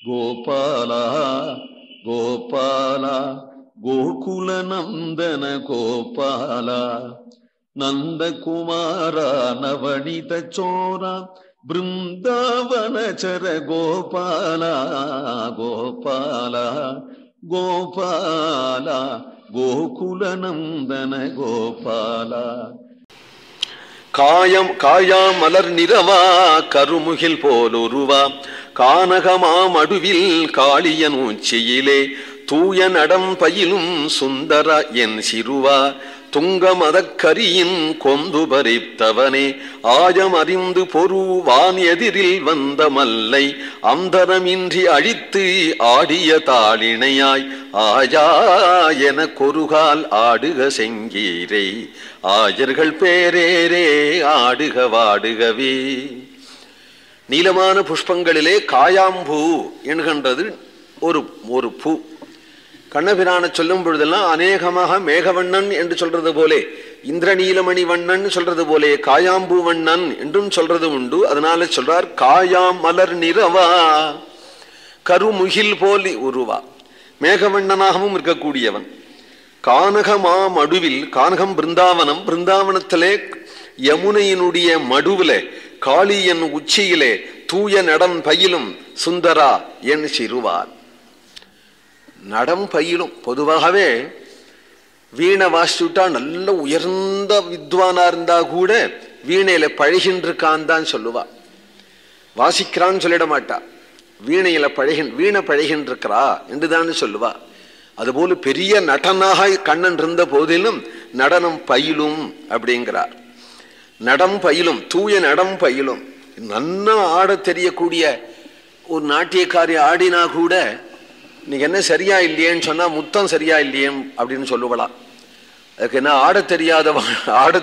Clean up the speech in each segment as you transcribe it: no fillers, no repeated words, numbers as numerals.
கோபாலா கோபாலா கோகுல நந்தன கோபாலா நந்தகுமாரா நவனித சோரா பிருந்தாவனச்சர கோபாலா கோபாலா கோபாலா கோகுல நந்தன கோபாலா. காயாம் மலர் நிறவா கருமுகில் போலொருவா கானகமாம் அடுவில் காளியன் உச்சியிலே தூய நடம் பயிலும் சுந்தர என் சிறுவா துங்க மதக்கரியின் கொந்து பறித்தவனே ஆயம் அறிந்து பொருவான் எதிரில் வந்த மல்லை அந்தரமின்றி அழித்து ஆடிய தாளிணையாய் ஆயா என கொருகால் ஆடுக செங்கீரை ஆயர்கள் பேரேரே ஆடுக வாடுகவே. நீலமான புஷ்பங்களிலே காயாம்பூ என்கின்றது ஒரு பூ. கண்ணபிரான சொல்லும் பொழுதெல்லாம் அநேகமாக மேகவண்ணன் என்று சொல்றது போலே, இந்திரநீலமணி வண்ணன் சொல்றது போலே, காயாம்பூ வண்ணன் என்றும் சொல்றது உண்டு. அதனால சொல்றார் காயாம் மலர் நிறவா கருமுகில் போல் உருவா, மேகவண்ணனாகவும் இருக்கக்கூடியவன். கானகமா மடுவில், கானகம் பிருந்தாவனம், பிருந்தாவனத்திலே யமுனையினுடைய மடுவிலே காளியன் உச்சியிலே தூய நடம் பயிலும் சுந்தரா என் சிறுவார். நடம் பயிலும் பொதுவாகவே வீணை வாசிச்சுட்டா நல்ல உயர்ந்த வித்வானா இருந்தா கூட வீணையில பழகின்றிருக்கான் தான் சொல்லுவா, வாசிக்கிறான்னு சொல்லிட மாட்டா. வீணையில வீணை பழகின்றிருக்கிறா என்றுதான் சொல்லுவா. அதுபோல பெரிய நடனாக கண்ணன் இருந்த போதிலும் நடனம் பயிலும் அப்படிங்கிறார். நடம் பயிலும், தூய நடம் பயிலும். நன்னா ஆட தெரியக்கூடிய ஒரு நாட்டியக்காரி ஆடினா கூட இன்னைக்கு என்ன சரியா இல்லையேன்னு சொன்னா முத்தம் சரியா இல்லையே அப்படின்னு சொல்லுவலாம். அதுக்கு என்ன ஆட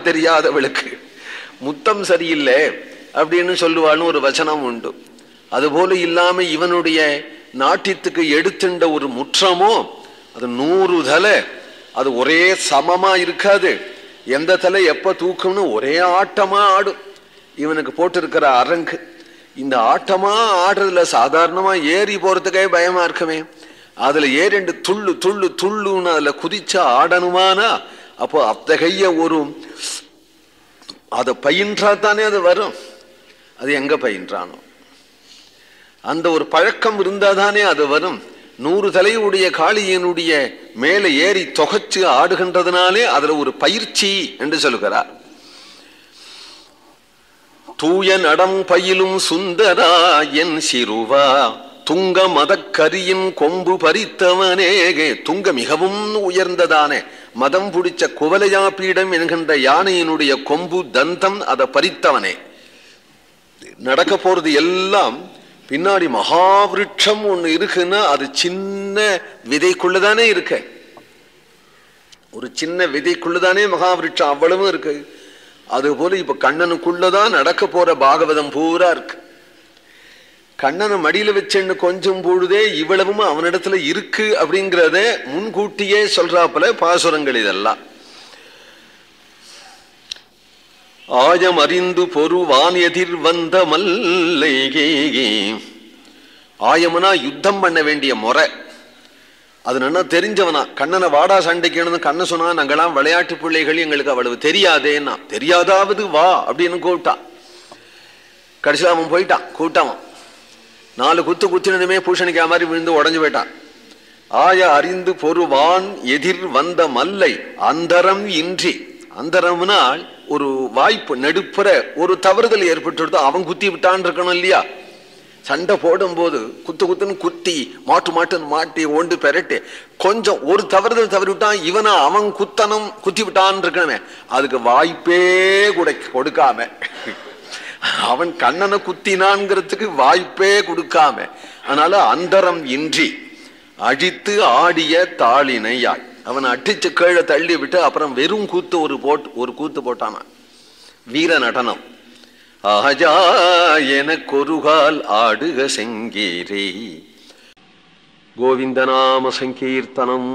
தெரியாதவளுக்கு முத்தம் சரியில்லை அப்படின்னு சொல்லுவாள்னு ஒரு வசனம் உண்டு. அதுபோல இல்லாம இவனுடைய நாட்டியத்துக்கு எடுத்துண்ட ஒரு முற்றமோ அது 100 தலை, அது ஒரே சமமா இருக்காது. எந்த தலை எப்ப தூக்கும்னு ஒரே ஆட்டமா ஆடும். இவனுக்கு போட்டிருக்கிற அரங்கு இந்த ஆட்டமா ஆடுறதுல சாதாரணமா ஏறி போறதுக்கே பயமா இருக்குமே, அதுல ஏறிண்டு துள்ளு துள்ளு துள்ளுன்னு அதுல குதிச்சா ஆடணுமானா அப்போ அத்தகைய ஒரு அதை பயின்றா தானே அது வரும். அது எங்க பயின்றானோ அந்த ஒரு பழக்கம் இருந்தாதானே அது வரும். 100 தலையுடைய காளியனுடைய மேல ஏறி தொகைச்சு ஆடுகின்றதுனாலே அதுல ஒரு பயிற்சி என்று சொல்லுகிறார். தூய நடம் பயிலும் சுந்தரா என் சிறுவா துங்க மதக்கரியின் கொம்பு பறித்தவனே. துங்க மிகவும் உயர்ந்ததான மதம் பிடிச்ச குவலையா பீடம் என்கின்ற யானையினுடைய கொம்பு தந்தம் அதை பறித்தவனே. நடக்க போறது எல்லாம் பின்னாடி மகாவிருட்சம் ஒண்ணு இருக்குன்னா அது சின்ன விதைக்குள்ளதானே இருக்கு. ஒரு சின்ன விதைக்குள்ளதானே மகாவிருட்சம் அவ்வளவும் இருக்கு. அதுபோல இப்ப கண்ணனுக்குள்ளதான் நடக்க போற பாகவதம் பூரா இருக்கு. கண்ணனை மடியில வச்சுன்னு கொஞ்சம் பொழுதே இவ்வளவும் அவனிடத்துல இருக்கு அப்படிங்கிறத முன்கூட்டியே சொல்றாப்புல பாசுரங்கள் இதெல்லாம். ஆயம் அறிந்து பொருவான் எதிர் வந்த மல்லைகே. ஆயமனா யுத்தம் பண்ண வேண்டிய முறை அது நல்லா தெரிஞ்சவனா. கண்ணனை வாடா சண்டைக்கு கண்ண சொன்னா நாங்களாம் விளையாட்டு பிள்ளைகள், எங்களுக்கு அவ்வளவு தெரியாதேன்னா. தெரியாதாவது வா அப்படின்னு கூப்பிட்டான். கடைசியில் அவன் போயிட்டான். கூட்டவன் 4 குத்து குத்தினதுமே பூஷணிக்கா மாதிரி விழுந்து உடஞ்சு போயிட்டான். ஆய அறிந்து பொருவான் எதிர் வந்த மல்லை அந்தரம் இன்றி. அந்தரம்னால் ஒரு வாய்ப்பு நடுப்புற ஒரு தவறுதல் ஏற்பட்டு அவன் குத்தி விட்டான் இருக்கணும் இல்லையா. சண்டை போடும் போது குத்துன்னு குத்தி மாட்டுன்னு மாட்டி ஒன்று பெரட்டு கொஞ்சம் ஒரு தவறுதல் தவறி விட்டான், இவனா அவன் குத்தி விட்டான் இருக்கணுமே. அதுக்கு வாய்ப்பே கொடுக்காம அவன் கண்ணனை குத்தினான்ங்கிறதுக்கு வாய்ப்பே கொடுக்காம, அதனால அந்தரம் இன்றி அழித்து ஆடிய தாளினையாய் அவனை அட்டிச்சு கீழே தள்ளி விட்டு அப்புறம் வெறும் கூத்து ஒரு கூத்து போட்டானா. வீர நடனம். ஆஜா என கொருகால் ஆடுக செங்கீரே. கோவிந்தநாம சங்கீர்த்தனம்.